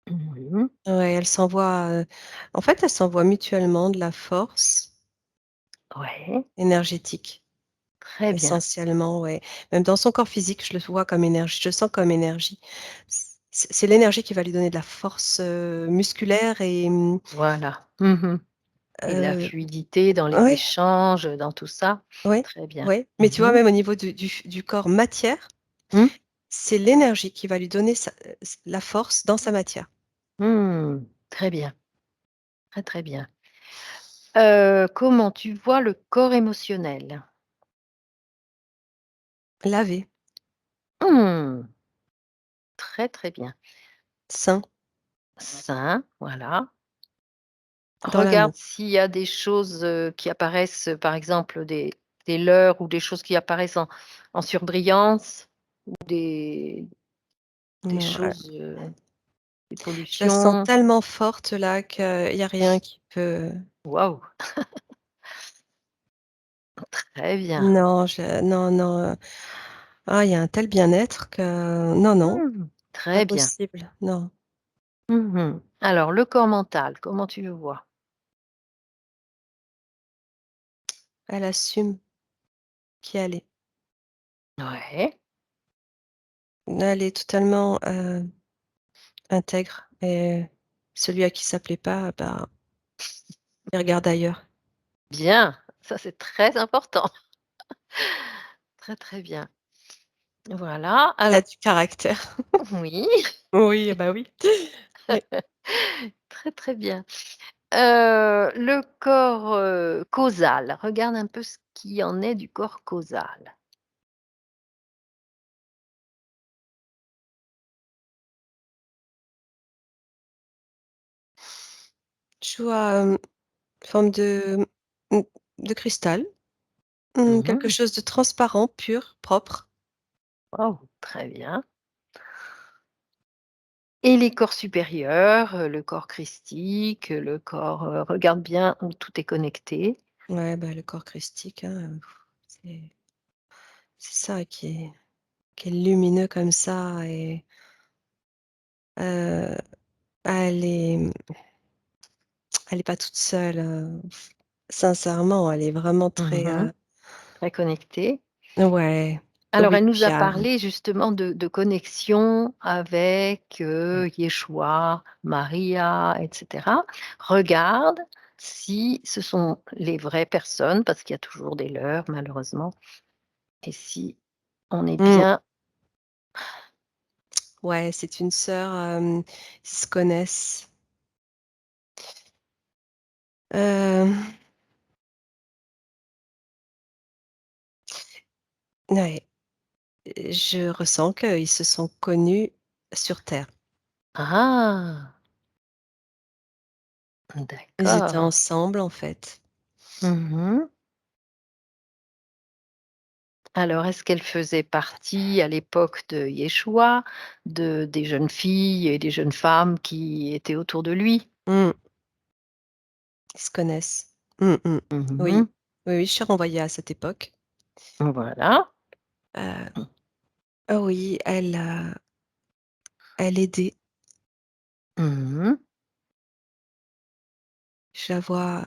Mmh. Ouais, elles s'envoient, en fait, elles s'envoient mutuellement de la force Ouais, énergétique, très bien. essentiellement, ouais. Même dans son corps physique, je le vois comme énergie, je le sens comme énergie. C'est l'énergie qui va lui donner de la force, musculaire et Voilà. Mmh. Et de la heu, fluidité dans les ouais, échanges, dans tout ça. ouais, Très bien. ouais, mais tu vois, Mmh. même au niveau du corps matière, Mmh. c'est l'énergie qui va lui donner la force dans sa matière. Mmh. Très bien, très, très bien. Comment tu vois le corps émotionnel? Lavé, Mmh. Très, très bien. sain, Sain, voilà. dans Regarde l'amour. s'il y a des choses, qui apparaissent, par exemple des leurres ou des choses qui apparaissent en surbrillance ou des Non, choses, des je la sens pollutions. tellement forte là qu'il y a rien qui peut. Waouh! Très bien. Non, non, non, ah, il y a un tel bien-être que non, non, Mmh. pas Très bien. possible, non. Mmh. Alors le corps mental, comment tu le vois? Elle assume qui elle est. Ouais. Elle est totalement, intègre et celui à qui ça plaît pas, bah, il regarde ailleurs. Bien, ça c'est très important. Très, très bien. Voilà, Elle a alors du caractère. oui, Oui, bah, oui. Oui. très, très bien. Le corps, causal, regarde un peu ce qui en est du corps causal. Je vois, forme mmh, de cristal, quelque Mmh. chose de transparent, pur, propre. Waouh, très bien. Et les corps supérieurs, le corps christique, le corps, regarde bien où tout est connecté. Ouais, bah, le corps christique, hein, c'est ça qui est lumineux comme ça et heu, elle est elle est pas toute seule, sincèrement, elle est vraiment très, Mmh. Très connecté. ouais, Alors, elle nous a Wicca. parlé justement de connexion avec, Yeshua, Maria, et cetera. Regarde si ce sont les vraies personnes, parce qu'il y a toujours des leurs malheureusement, et si on est Mmh, bien. ouais, c'est une sœur, ils se connaissent. Hem, ouais, je ressens qu'ils se sont connus sur terre. Ah! Ils étaient D'accord. ensemble, en fait. Mmh. Alors, est-ce qu'elle faisait partie à l'époque de Yeshua, des jeunes filles et des jeunes femmes qui étaient autour de lui? Mmh, ils se connaissent. Mmh mh. Mmh. Oui. Oui, oui, je suis renvoyée à cette époque. Voilà. Heu, oui, elle aidait. Mmh. Je la vois,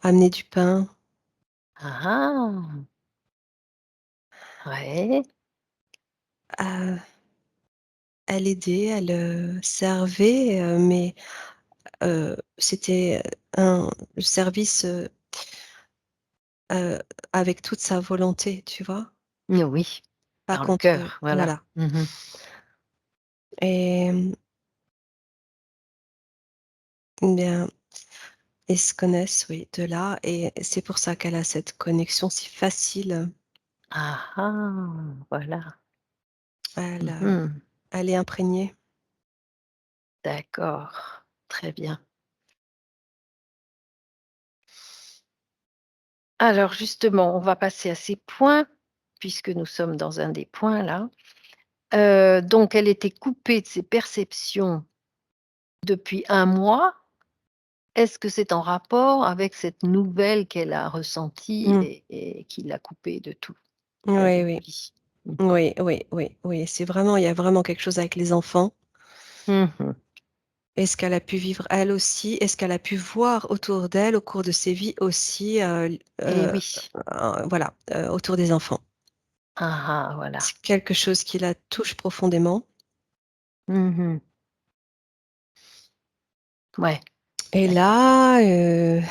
amener du pain, Ah ah! Ouais. heu, elle aidait, elle, servait, mais c'était, un service, heu, avec toute sa volonté, tu vois? Oui, Pas par le contre, cœur, voilà. voilà. Mmh. Et bien, ils se connaissent, oui, de là, et c'est pour ça qu'elle a cette connexion si facile. Ah ah! Voilà. Elle, Mmh. elle est imprégnée. D'accord, très bien. Alors justement, on va passer à ces points, puisque nous sommes dans un des points là. Donc elle était coupée de ses perceptions depuis un mois. Est-ce que c'est en rapport avec cette nouvelle qu'elle a ressentie Mmh. et qui l'a coupée de tout, Oui, oui. depuis? Mmh. Oui, oui, oui, oui, c'est vraiment, il y a vraiment quelque chose avec les enfants. Mmh. Est-ce qu'elle a pu vivre elle aussi? Est-ce qu'elle a pu voir autour d'elle, au cours de ses vies aussi, Et oui. voilà, autour des enfants? Ah ah, voilà. C'est quelque chose qui la touche profondément, Mmh. Ouais, et d'accord. là,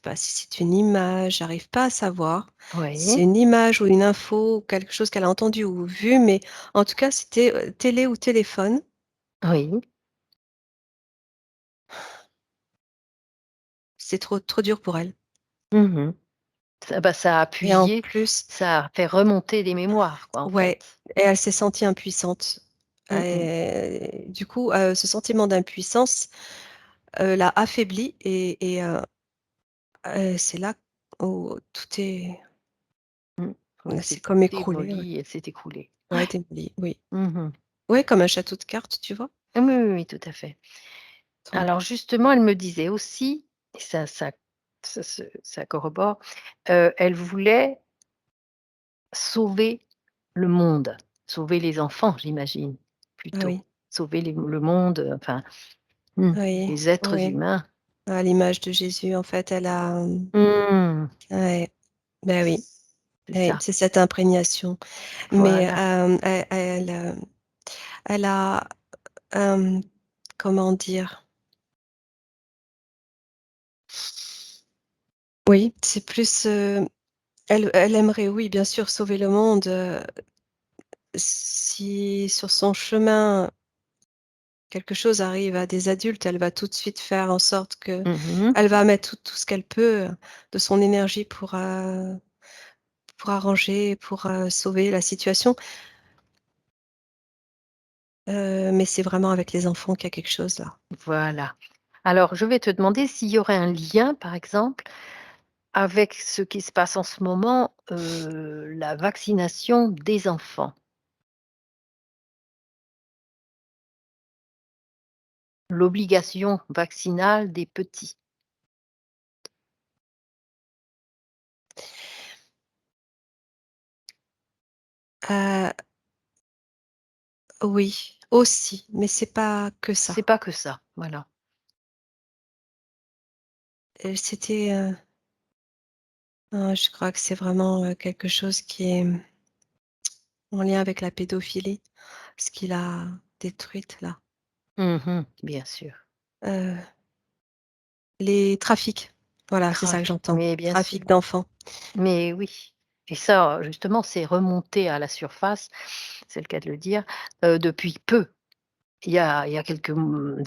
pas si c'est une image, j'arrive pas à savoir. Si c'est Oui, une image ou une info ou quelque chose qu'elle a entendu ou vu, mais en tout cas, c'était, télé ou téléphone. oui. C'est trop dur pour elle, Mmh. Ça a et en appuyé, plus, ça a fait remonter les mémoires quoi, en ouais, fait. et elle s'est sentie impuissante, Mmh mh. du coup, ce sentiment d'impuissance, l'a affaiblie, c'est là où tout est, Mmh. Oui, c'est c'est comme écroulé, ouais. démoli, elle s'est écroulée. Ouais, démoli, oui. Mmh. Ouais, comme un château de cartes, tu vois? Oui, oui, oui, tout à fait. Donc Alors justement, elle me disait aussi, et ça corrobore, elle voulait sauver le monde, sauver les enfants, j'imagine, ah plutôt. oui, Sauver le monde, enfin, oui, les êtres oui, humains. à l'image de Jésus, en fait, elle a, Mmh. ouais, bah oui, C'est ouais, ça, c'est cette imprégnation. Mais, voilà. elle a, hem, comment dire? Oui, c'est plus, elle aimerait, oui, bien sûr, sauver le monde, si sur son chemin, quelque chose arrive à des adultes, elle va tout de suite faire en sorte que Mmh. elle va mettre tout ce qu'elle peut, de son énergie pour arranger, pour, sauver la situation, mais c'est vraiment avec les enfants qu'il y a quelque chose là. Voilà. Alors je vais te demander s'il y aurait un lien, par exemple, avec ce qui se passe en ce moment, la vaccination des enfants, l'obligation vaccinale des petits. Heu, oui, aussi, mais c'est pas que C'est ça. pas que ça, voilà. C'était, je crois que c'est vraiment, quelque chose qui est, en lien avec la pédophilie, ce qui l'a détruite là. Mmh. Bien sûr. Heu, les trafics, voilà, c'est ça que j'entends. Mais bien sûr, Trafic d'enfants. mais oui, et ça, justement, c'est remonté à la surface, c'est le cas de le dire, depuis peu. Il y a quelques,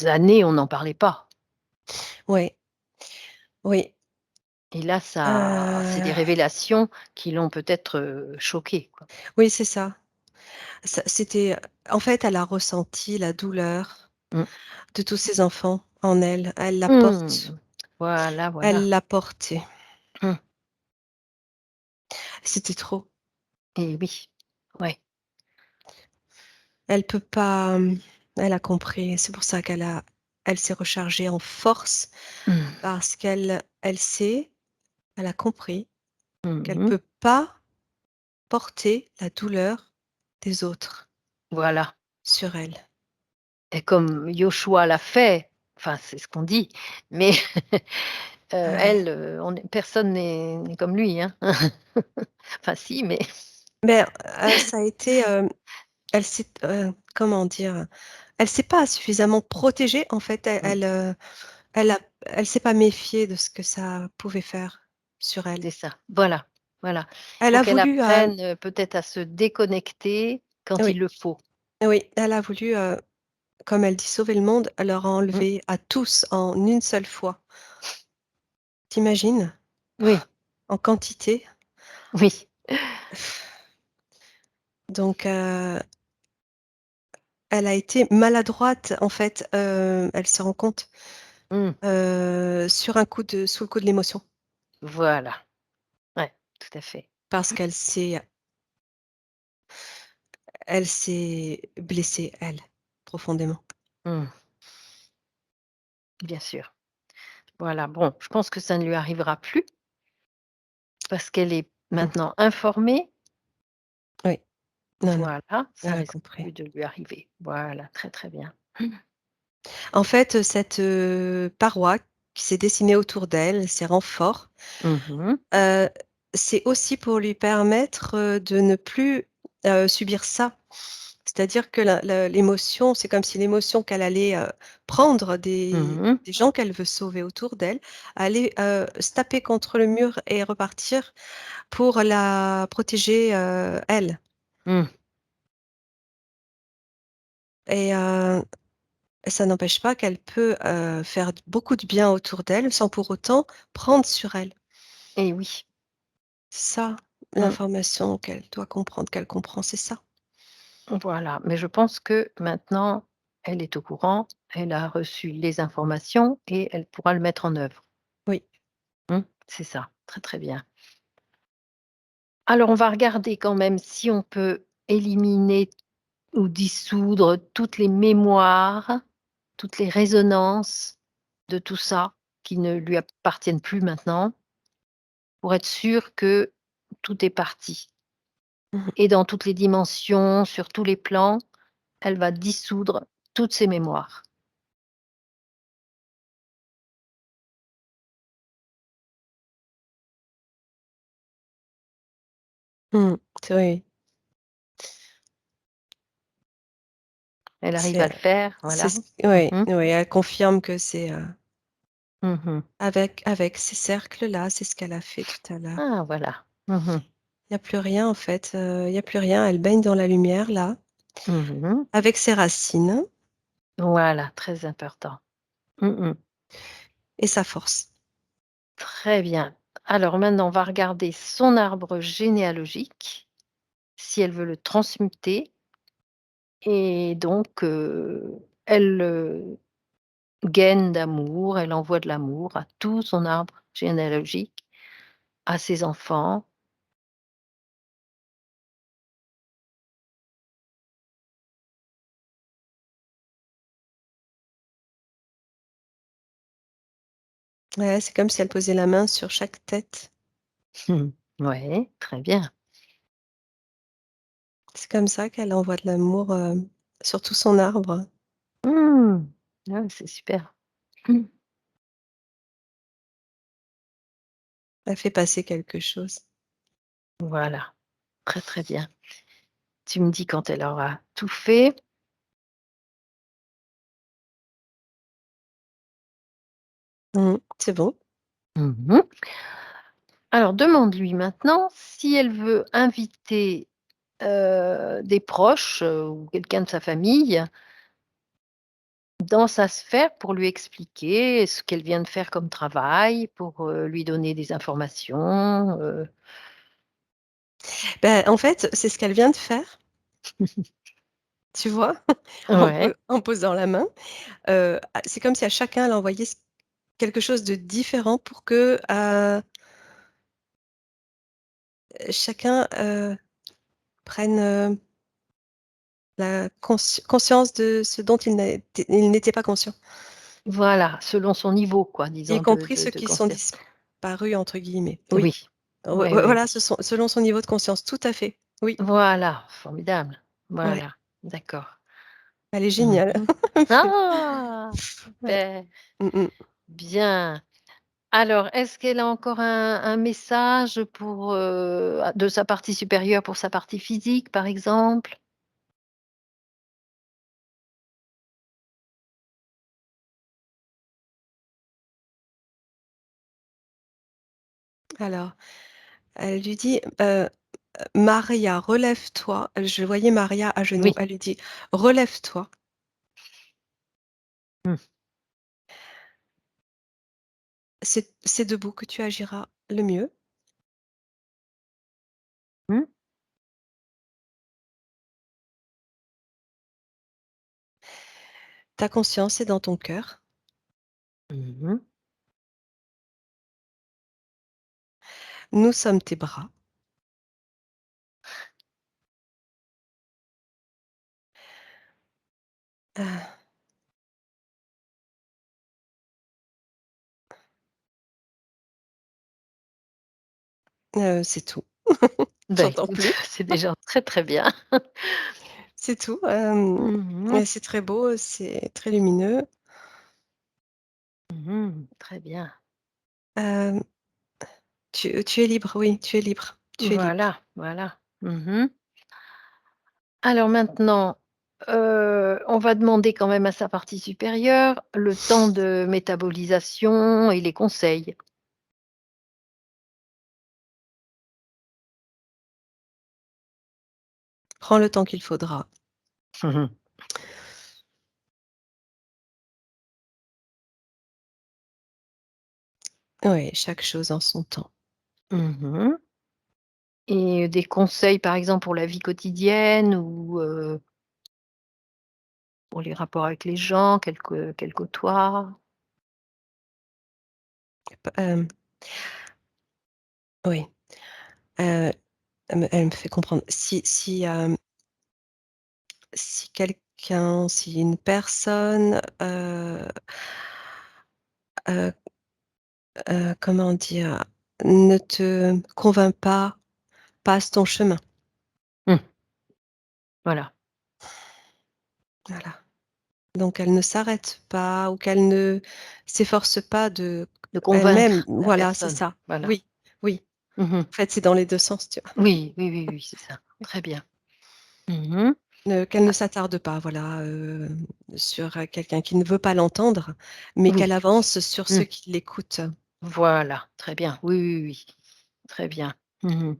années, on n'en parlait pas, Ouais, oui, et là, ça c'est des heu, révélations qui l'ont peut-être, choquée, quoi. oui, c'est ça. C'était, en fait, elle a ressenti la douleur Mmh. de tous ces enfants en elle. Elle la porte. Mmh. Voilà, voilà. Elle l'a porté. Mmh. C'était trop. Et oui. Ouais. Elle peut pas, elle a compris. C'est pour ça elle s'est rechargée en force, Mmh. parce elle sait, elle a compris qu'elle Mmh. peut pas porter la douleur des autres Voilà, sur elle. et comme Yoshua l'a fait, enfin, c'est ce qu'on dit, mais Ouais. elle, on est personne n'est comme lui, hein. Enfin si, mais Mais, ça a été, elle s'est comment dire? Elle s'est pas suffisamment protégée en fait. mmh, Elle a elle s'est pas méfiée de ce que ça pouvait faire sur elle. c'est ça. Voilà, voilà. Elle Faut a qu'elle voulu, apprenne, peut-être à se déconnecter quand oui, il le faut. oui, elle a voulu, comme elle dit: «Sauver le monde», leur a Mmh, enlevé à tous en une seule fois. Tu imagines? oui, En quantité. oui. Donc elle a été maladroite en fait, elle se rend compte, Mmh, sur un coup de sous le coup de l'émotion. voilà. Ouais, tout à fait. Parce elle s'est blessée, elle, profondément. Mmh, bien sûr. Voilà, bon, je pense que ça ne lui arrivera plus parce qu'elle est Mmh. maintenant informée. Oui, non, non, Voilà, ça elle a risque compris. plus de lui arriver. Voilà, très, très bien. En fait, cette, paroi qui s'est dessinée autour d'elle, ces renforts, Mmh mh. heu, c'est aussi pour lui permettre, de ne plus, subir ça. C'est-à-dire que l'émotion, c'est comme si l'émotion qu'elle allait, prendre Mmh. des gens qu'elle veut sauver autour d'elle, allait, se taper contre le mur et repartir pour la protéger, elle. Mmh. Et ça n'empêche pas qu'elle peut, faire beaucoup de bien autour d'elle sans pour autant prendre sur elle. Et oui. C'est ça Mmh. l'information qu'elle comprend, c'est ça. Voilà, mais je pense que maintenant, elle est au courant, elle a reçu les informations et elle pourra le mettre en œuvre. Oui. Mmh, c'est ça, très, très bien. Alors on va regarder quand même si on peut éliminer ou dissoudre toutes les mémoires, toutes les résonances de tout ça qui ne lui appartiennent plus maintenant, pour être sûr que tout est parti Mmh. et dans toutes les dimensions, sur tous les plans, elle va dissoudre toutes ses mémoires. Mmh. Oui, Elle arrive à c'est le faire, c'est voilà. ce Mmh oui, mh. oui, elle confirme que c'est, Mmh. avec ces cercles-là, c'est ce qu'elle a fait tout à l'heure. Ah voilà. Mmh. Il y a plus rien en fait, il y a plus rien, elle baigne dans la lumière là, Mmh. avec ses racines Voilà, très important. Mmh. et sa force. Très bien. Alors maintenant, on va regarder son arbre généalogique, si elle veut le transmuter et donc elle, gaine d'amour, elle envoie de l'amour à tout son arbre généalogique, à ses enfants. Ouais, c'est comme si elle posait la main sur chaque tête. Ouais, très bien. C'est comme ça qu'elle envoie de l'amour, sur tout son arbre. Mmh. Ouais, c'est super. Mmh. Elle fait passer quelque chose. Voilà, très, très bien. Tu me dis quand elle aura tout fait. Mmh, c'est bon. Mmh. Alors demande-lui maintenant si elle veut inviter, des proches, ou quelqu'un de sa famille dans sa sphère pour lui expliquer ce qu'elle vient de faire comme travail, pour, lui donner des informations, Ben en fait, c'est ce qu'elle vient de faire, tu vois? Ouais, En posant la main, c'est comme si à chacun elle envoyait quelque chose de différent pour que, chacun, prenne, la conscience de ce dont il n'était pas conscient, voilà, selon son niveau quoi, y disons de compris de ceux de qui sont conscience. disparus entre guillemets. Oui, Oui, oui, oui. voilà, selon son niveau de conscience, tout à fait. Oui, Voilà, formidable. ouais, Voilà, d'accord. elle est Mmh géniale. mh. Ah! Ouais. Super, Mmh mh. bien. Alors, est-ce qu'elle a encore un message pour, de sa partie supérieure pour sa partie physique, par exemple? Alors, elle lui dit, «Maria, relève-toi». Je voyais Maria à genoux. Oui. Elle lui dit: «Relève-toi, Mmh c'est debout que tu agiras le mieux. mh. Ta conscience est dans ton cœur. Mmh mh. Nous sommes tes bras. Heu c'est tout. Bah, J'entends écoute, plus. c'est déjà très, très bien. C'est tout, Mmh mh. et c'est très beau, c'est très lumineux. Mmh. Très bien. Hem, tu es libre, oui, tu es libre, tu es libre. Voilà, voilà. Mmh. Alors maintenant, on va demander quand même à sa partie supérieure le temps de métabolisation et les conseils. Prends le temps qu'il faudra. Mmh mh. Oui, chaque chose en son temps. Mmh. Et des conseils, par exemple, pour la vie quotidienne ou, pour les rapports avec les gens qu'elle côtoie? Hem, oui, heu, elle me fait comprendre. Si quelqu'un, si une personne, heu comment dire? Ne te convainc pas, passe ton chemin. Mmh, voilà, Voilà. Donc elle ne s'arrête pas ou qu'elle ne s'efforce pas de de elle-même, convaincre la voilà, c'est personne, ça. voilà. Oui, oui. Mmh. En fait, c'est dans les 2 sens, tu vois? Oui, oui, oui, oui, c'est ça. Très bien. Mmh. Qu'elle ne Ah, s'attarde pas, voilà, sur, quelqu'un qui ne veut pas l'entendre, mais oui, qu'elle avance sur mmh, ceux qui l'écoutent voilà, très bien. Oui, oui, oui, très bien. Mmh.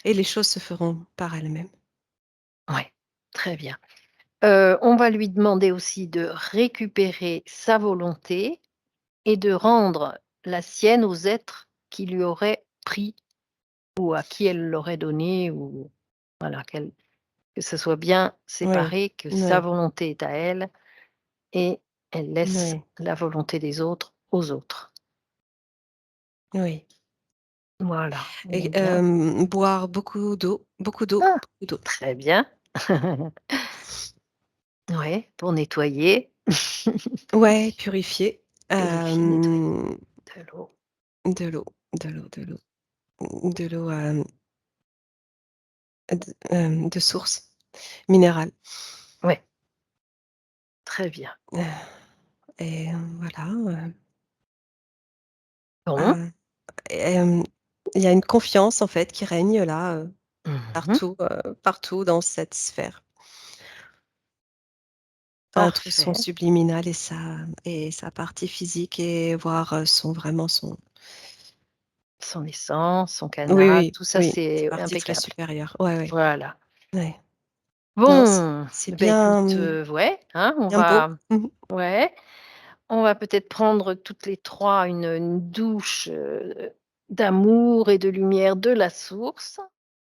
et les choses se feront par elles-mêmes. Ouais, très bien. On va lui demander aussi de récupérer sa volonté et de rendre la sienne aux êtres qui lui auraient pris ou à qui elle l'aurait donné ou voilà, que ce soit bien Oui, séparé, que sa oui, volonté est à elle et elle laisse oui, la volonté des autres aux autres. oui, Voilà, on et est bien. boire beaucoup d'eau, beaucoup d'eau, Ah! beaucoup d'eau. Très bien. Ouais, pour nettoyer, Ouais, purifier, purifier, nettoyer hem, de l'eau. de l'eau, de l'eau, de l'eau, de l'eau, de source minérale, Ouais, très bien. et voilà, Bon. heu, il y a une confiance en fait qui règne là, Mmh. partout, partout dans cette sphère, entre son Parfait. subliminal et sa partie physique et voir, son vraiment son Son essence, son oui, canal, oui, tout ça, oui, sa c'est partie très impeccable. supérieure. Ouais, ouais, Voilà. ouais. Non, Bon, c'est bah, écoute, bien, ouais, hein, on bien beau. va Mmh. ouais, on va peut-être prendre toutes les 3 une douche, d'amour et de lumière de la source.